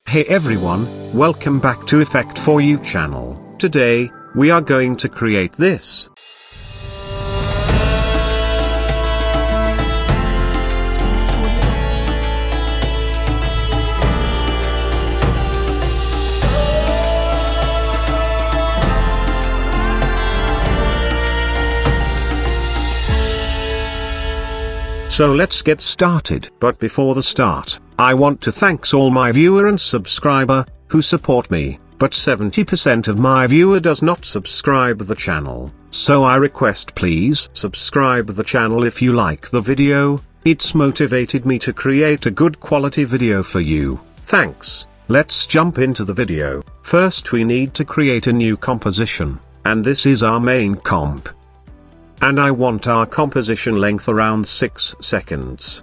Hey everyone, welcome back to Effect For You channel. Today, we are going to create this. So let's get started. But before the start, I want to thank all my viewer and subscriber, who support me, but 70% of my viewer does not subscribe the channel, so I request please subscribe the channel if you like the video, it's motivated me to create a good quality video for you. Thanks, let's jump into the video. First we need to create a new composition, and this is our main comp. And I want our composition length around 6 seconds.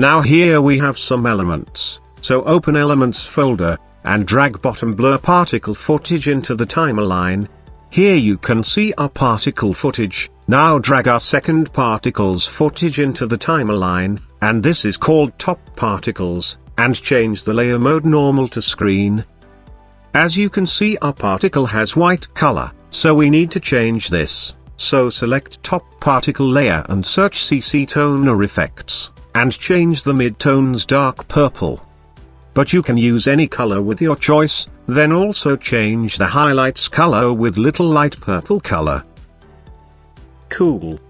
Now here we have some elements, so open Elements folder, and drag bottom blur particle footage into the timeline. Here you can see our particle footage. Now drag our second particles footage into the timeline, and this is called top particles, and change the layer mode normal to screen. As you can see our particle has white color, so we need to change this. So select top particle layer and search CC toner effects, and change the midtones dark purple. But you can use any color with your choice, then also change the highlights color with little light purple color. Cool.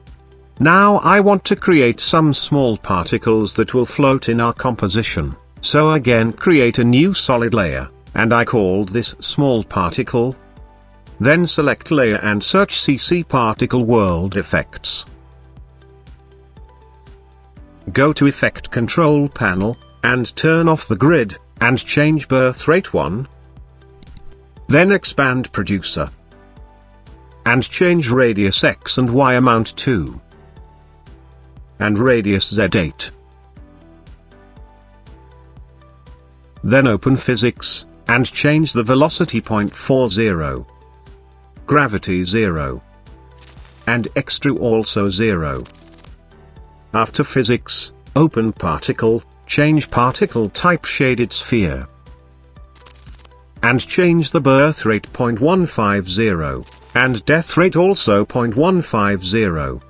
Now I want to create some small particles that will float in our composition, so again create a new solid layer, and I called this small particle. Then select layer and search CC particle world effects. Go to effect control panel, and turn off the grid, and change birth rate 1. Then expand producer. And change radius X and Y amount 2. And radius Z8. Then open physics, and change the velocity 0.40. Gravity 0. And X2 also 0. After physics, open particle, change particle type shaded sphere. And change the birth rate 0.150, and death rate also 0.150.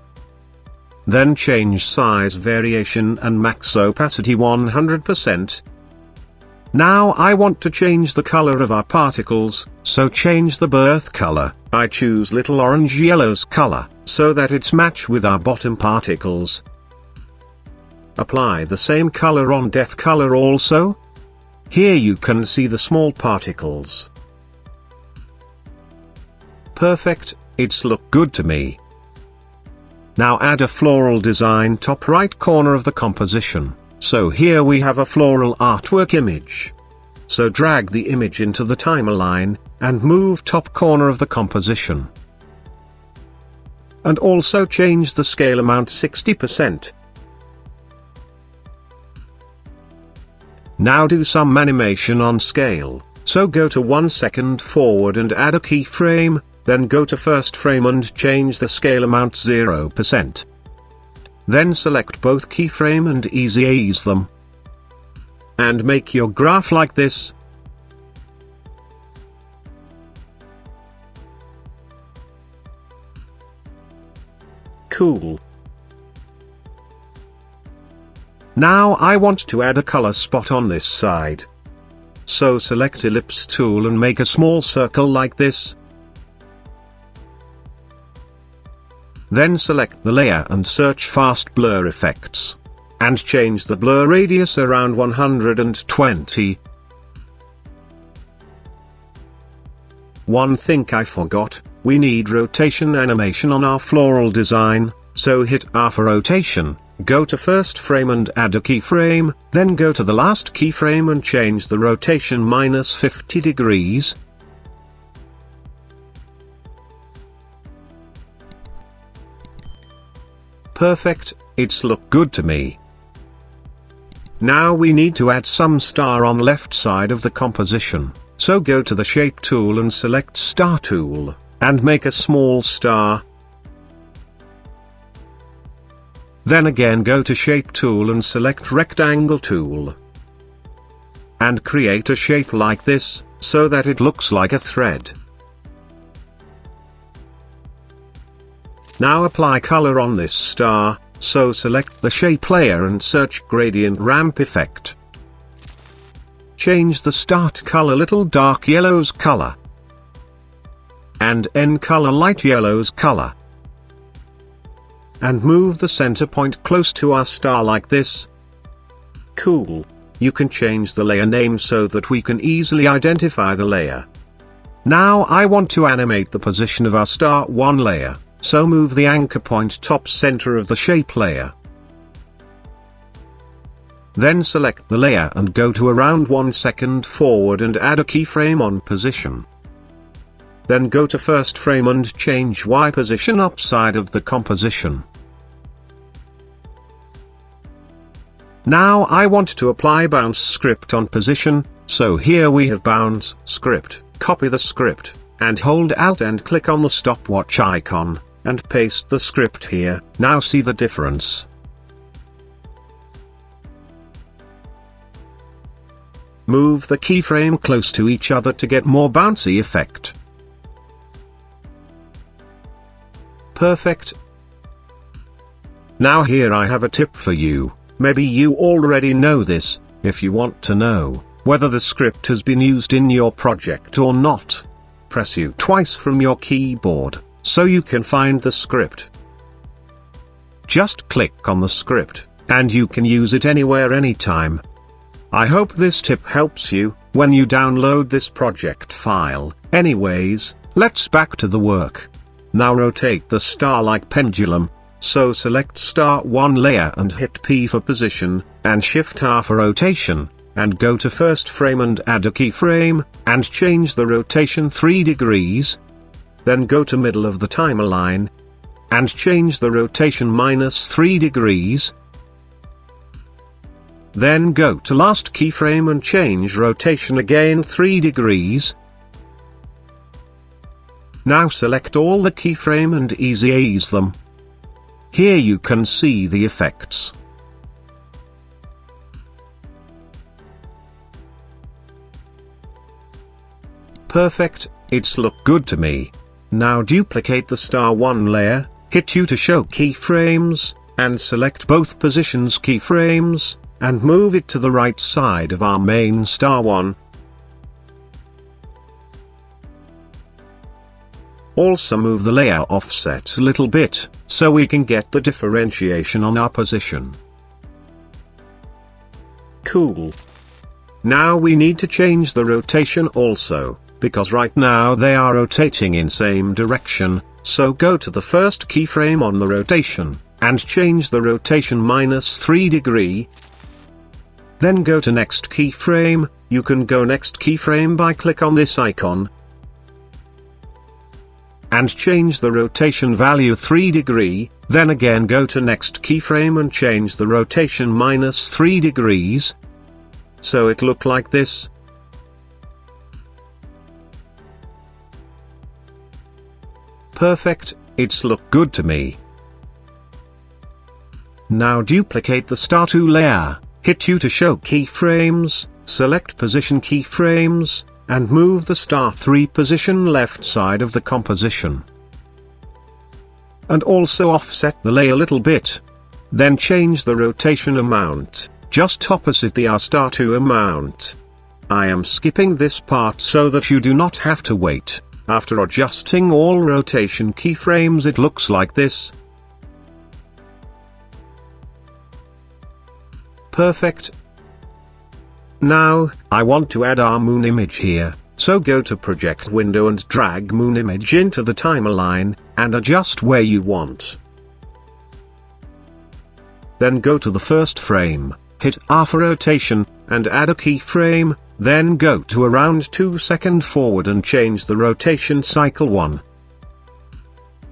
Then change size variation and max opacity 100%. Now I want to change the color of our particles, so change the birth color. I choose little orange yellows color, so that it's match with our bottom particles. Apply the same color on death color also. Here you can see the small particles. Perfect, it's look good to me. Now add a floral design top right corner of the composition. So here we have a floral artwork image. So drag the image into the timeline, and move top corner of the composition. And also change the scale amount 60%. Now do some animation on scale, so go to 1 second forward and add a keyframe, then go to first frame and change the scale amount 0%. Then select both keyframe and ease them. And make your graph like this. Cool. Now I want to add a color spot on this side. So select ellipse tool and make a small circle like this. Then select the layer and search fast blur effects. And change the blur radius around 120. One thing I forgot, we need rotation animation on our floral design, so hit R for rotation, go to first frame and add a keyframe, then go to the last keyframe and change the rotation -50 degrees. Perfect, it's look good to me. Now we need to add some star on left side of the composition, so go to the shape tool and select star tool, and make a small star. Then again go to shape tool and select rectangle tool. and create a shape like this, so that it looks like a thread. Now apply color on this star, so select the shape layer and search Gradient Ramp Effect. Change the start color little dark yellow's color, and end color light yellow's color. And move the center point close to our star like this. Cool. You can change the layer name so that we can easily identify the layer. Now I want to animate the position of our star 1 layer, so move the anchor point top center of the shape layer. Then select the layer and go to around 1 second forward and add a keyframe on position. Then go to first frame and change Y position upside of the composition. Now I want to apply bounce script on position, so here we have bounce script. Copy the script, and hold Alt and click on the stopwatch icon, and paste the script here. Now see the difference. Move the keyframe close to each other to get more bouncy effect. Perfect. Now here I have a tip for you. Maybe you already know this. If you want to know whether the script has been used in your project or not, press U twice from your keyboard, so you can find the script. Just click on the script, and you can use it anywhere anytime. I hope this tip helps you when you download this project file. Anyways, let's back to the work. Now rotate the star like pendulum, so select star 1 layer and hit P for position, and Shift R for rotation, and go to first frame and add a keyframe, and change the rotation 3 degrees. Then go to middle of the timeline, and change the rotation -3 degrees. Then go to last keyframe and change rotation again 3 degrees. Now select all the keyframe and ease them. Here you can see the effects. Perfect, it's look good to me. Now duplicate the star 1 layer, hit U to show keyframes, and select both positions keyframes, and move it to the right side of our main star 1. Also move the layer offset a little bit, so we can get the differentiation on our position. Cool. Now we need to change the rotation also, because right now they are rotating in same direction, so go to the first keyframe on the rotation, and change the rotation -3 degree. Then go to next keyframe. You can go next keyframe by click on this icon, and change the rotation value 3 degree, then again go to next keyframe and change the rotation -3 degrees. So it look like this. Perfect, it's look good to me. Now duplicate the star 2 layer, hit U to show keyframes, select position keyframes, and move the star 3 position left side of the composition. And also offset the layer a little bit. Then change the rotation amount, just opposite the R star 2 amount. I am skipping this part so that you do not have to wait. After adjusting all rotation keyframes it looks like this. Perfect. Now, I want to add our moon image here, so go to project window and drag moon image into the timeline, and adjust where you want. Then go to the first frame, hit R for rotation, and add a keyframe, then go to around 2 seconds forward and change the rotation cycle 1.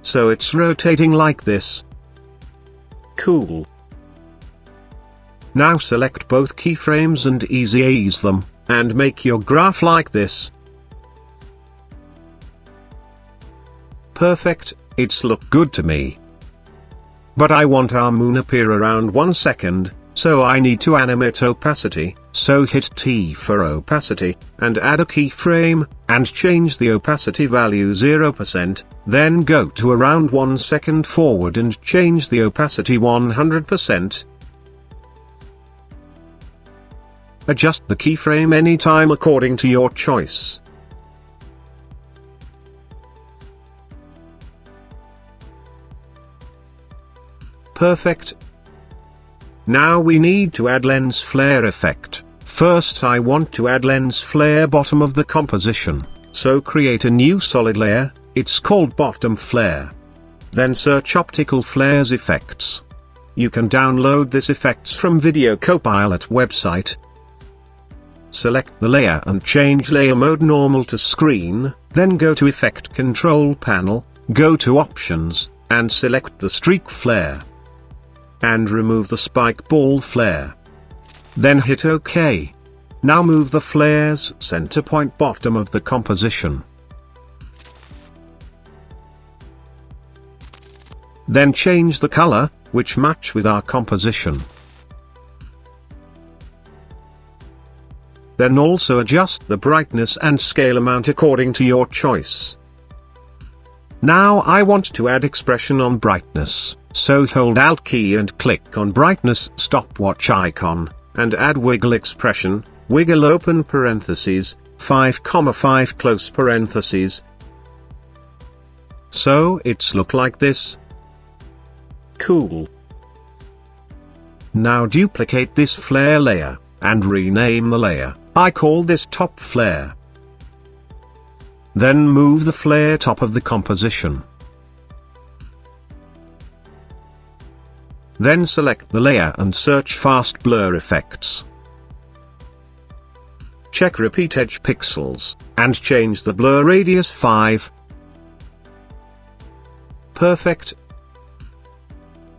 So it's rotating like this. Cool. Now select both keyframes and ease them, and make your graph like this. Perfect, it's look good to me. But I want our moon appear around 1 second, so I need to animate opacity, so hit T for opacity, and add a keyframe, and change the opacity value 0%, then go to around 1 second forward and change the opacity 100%. Adjust the keyframe anytime according to your choice. Perfect. Now we need to add lens flare effect. First I want to add lens flare bottom of the composition, so create a new solid layer, it's called bottom flare. Then search optical flares effects. You can download this effects from Video Copilot website. Select the layer and change layer mode normal to screen, then go to effect control panel, go to options, and select the streak flare. And remove the spike ball flare. Then hit OK. Now move the flare's center point bottom of the composition. Then change the color, which match with our composition. Then also adjust the brightness and scale amount according to your choice. Now I want to add expression on brightness, so hold Alt key and click on brightness stopwatch icon, and add wiggle expression, wiggle open parentheses, 5,5 close parentheses. So it's look like this. Cool. Now duplicate this flare layer, and rename the layer, I call this top flare. Then move the flare top of the composition. Then select the layer and search fast blur effects. Check repeat edge pixels, and change the blur radius 5. Perfect.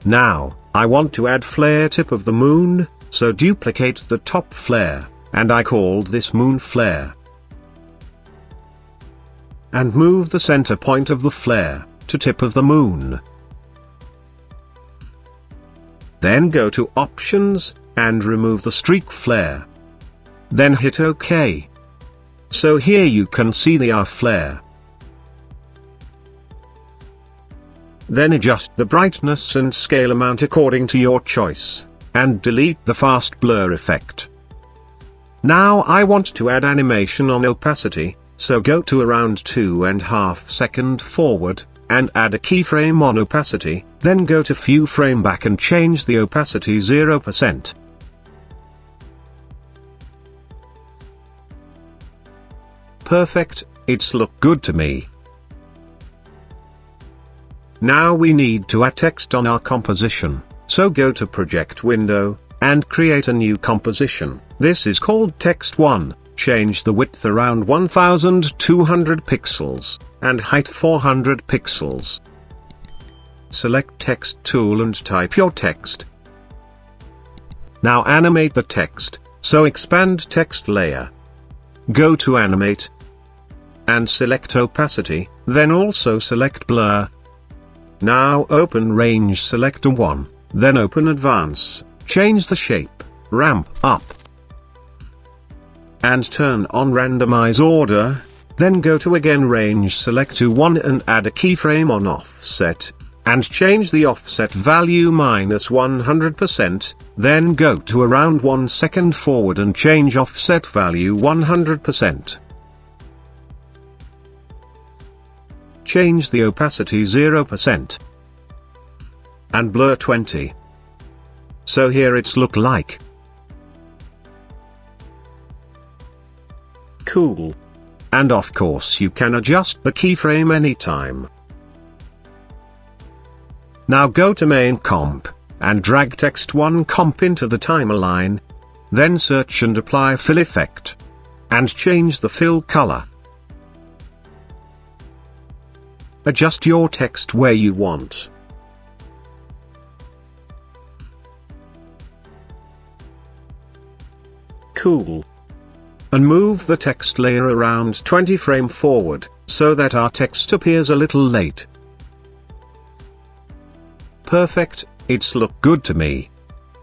Now, I want to add flare tip of the moon, so duplicate the top flare, and I called this moon flare. And move the center point of the flare, to tip of the moon. Then go to options, and remove the streak flare. Then hit OK. So here you can see the R flare. Then adjust the brightness and scale amount according to your choice, and delete the fast blur effect. Now I want to add animation on opacity, so go to around 2.5 seconds forward, and add a keyframe on opacity, then go to few frame back and change the opacity 0%. Perfect, it's look good to me. Now we need to add text on our composition, so go to project window, and create a new composition. This is called text 1, change the width around 1200 pixels, and height 400 pixels. Select text tool and type your text. Now animate the text, so expand text layer. Go to animate, and select opacity, then also select blur. Now open range selector 1, then open advance, change the shape, ramp up, and turn on randomize order, then go to again range selector 1 and add a keyframe on offset, and change the offset value -100%, then go to around 1 second forward and change offset value 100%. Change the opacity 0%. And blur 20. So here it's look like. Cool. And of course you can adjust the keyframe anytime. Now go to main comp, and drag text 1 comp into the timeline. Then search and apply fill effect. And change the fill color. Adjust your text where you want. Cool. And move the text layer around 20 frame forward, so that our text appears a little late. Perfect, it's look good to me.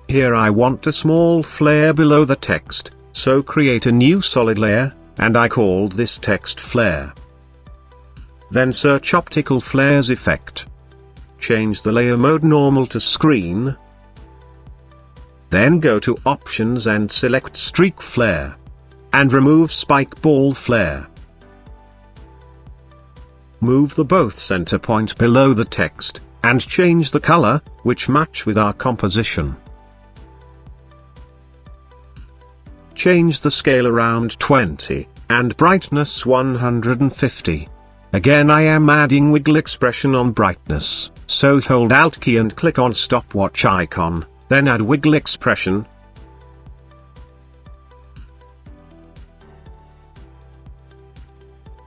Here I want a small flare below the text, so create a new solid layer, and I called this text flare. Then search optical flares effect. Change the layer mode normal to screen. Then go to options and select streak flare. And remove spike ball flare. Move the both center point below the text, and change the color, which match with our composition. Change the scale around 20, and brightness 150. Again I am adding wiggle expression on brightness, so hold Alt key and click on stopwatch icon, then add wiggle expression.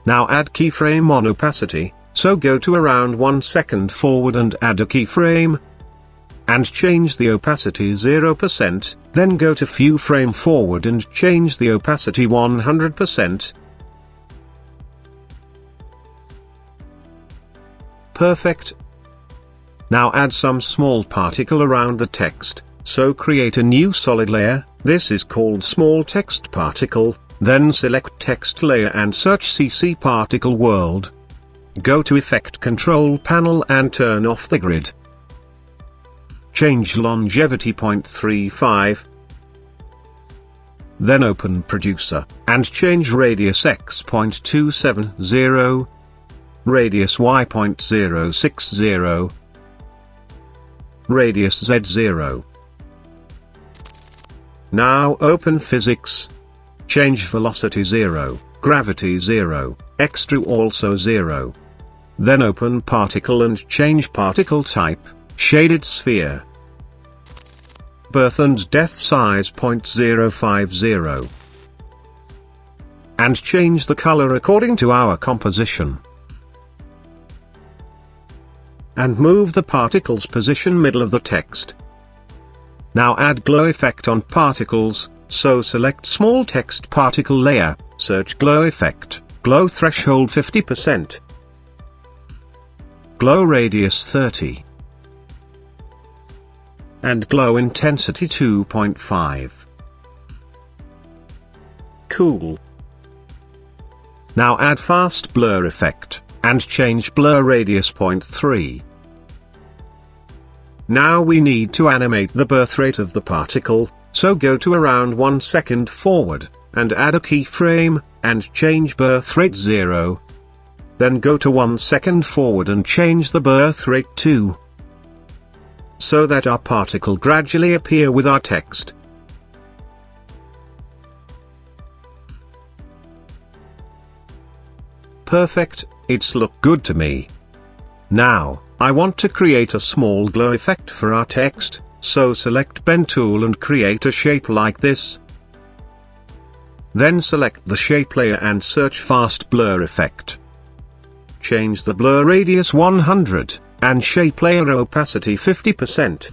Now add keyframe on opacity, so go to around 1 second forward and add a keyframe. And change the opacity 0%, then go to few frame forward and change the opacity 100%. Perfect. Now add some small particle around the text, so create a new solid layer, this is called small text particle, then select text layer and search CC particle world. Go to effect control panel and turn off the grid. Change longevity 0.35. Then open producer, and change radius x 0.270, radius y 0.060, radius z 0. Now open physics. Change velocity 0, gravity 0, x2 also 0. Then open particle and change particle type, shaded sphere. Birth and death size 0.050. And change the color according to our composition. And move the particle's position middle of the text. Now add glow effect on particles, so select small text particle layer, search glow effect, glow threshold 50%. Glow radius 30. And glow intensity 2.5. Cool. Now add fast blur effect, and change blur radius 0.3. Now we need to animate the birth rate of the particle, so go to around 1 second forward, and add a keyframe, and change birth rate 0. Then go to 1 second forward and change the birth rate 2. So that our particle gradually appear with our text. Perfect, it's look good to me. Now, I want to create a small glow effect for our text, so select pen tool and create a shape like this. Then select the shape layer and search fast blur effect. Change the blur radius 100, and shape layer opacity 50%.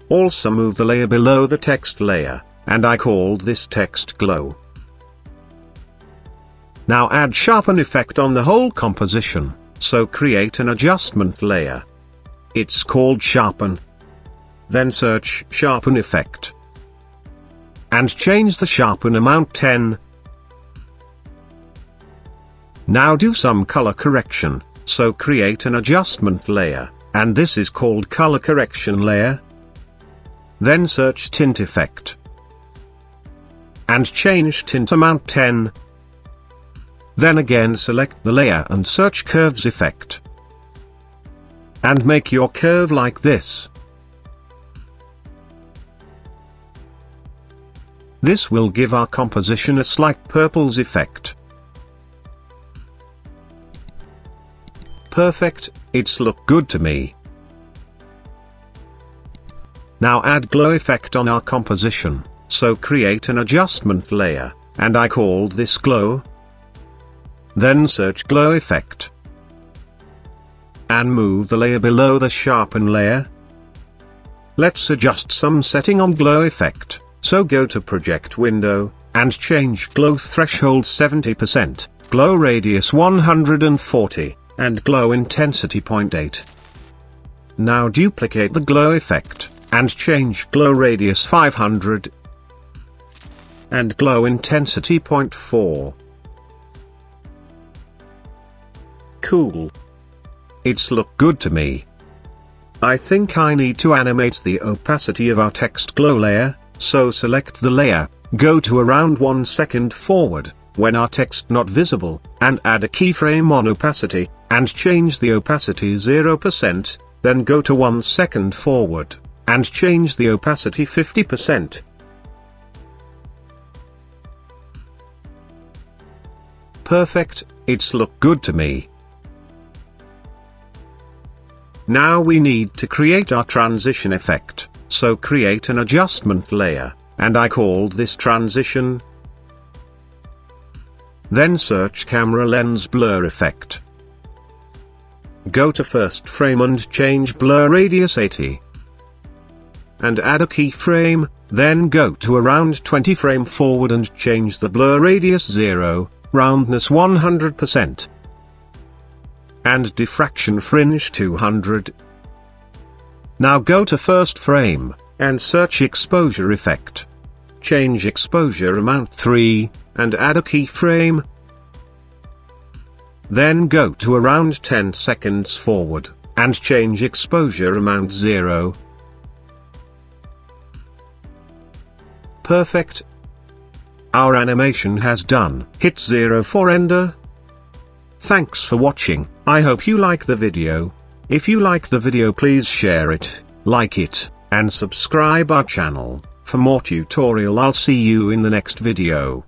Also move the layer below the text layer, and I called this text glow. Now add sharpen effect on the whole composition, so create an adjustment layer. It's called sharpen. Then search sharpen effect. And change the sharpen amount 10. Now do some color correction, so create an adjustment layer, and this is called color correction layer. Then search tint effect. And change tint amount 10. Then again select the layer and search curves effect. And make your curve like this. This will give our composition a slight purples effect. Perfect, it's look good to me. Now add glow effect on our composition, so create an adjustment layer, and I called this glow. Then search glow effect. And move the layer below the sharpen layer. Let's adjust some setting on glow effect, so go to project window, and change glow threshold 70%, glow radius 140. And glow intensity 0.8. Now duplicate the glow effect, and change glow radius 500 and glow intensity 0.4. Cool. It's look good to me. I think I need to animate the opacity of our text glow layer, so select the layer, go to around 1 second forward, when our text not visible, and add a keyframe on opacity, and change the opacity 0%, then go to 1 second forward, and change the opacity 50%. Perfect, it's look good to me. Now we need to create our transition effect, so create an adjustment layer, and I called this transition. Then search camera lens blur effect. Go to first frame and change blur radius 80. And add a keyframe, then go to around 20 frame forward and change the blur radius 0, roundness 100%. And diffraction fringe 200. Now go to first frame, and search exposure effect. Change exposure amount 3, and add a keyframe. Then go to around 10 seconds forward, and change exposure amount 0. Perfect. Our animation has done. Hit 0 for render. Thanks for watching. I hope you like the video. If you like the video, please share it, like it, and subscribe our channel. For more tutorial, I'll see you in the next video.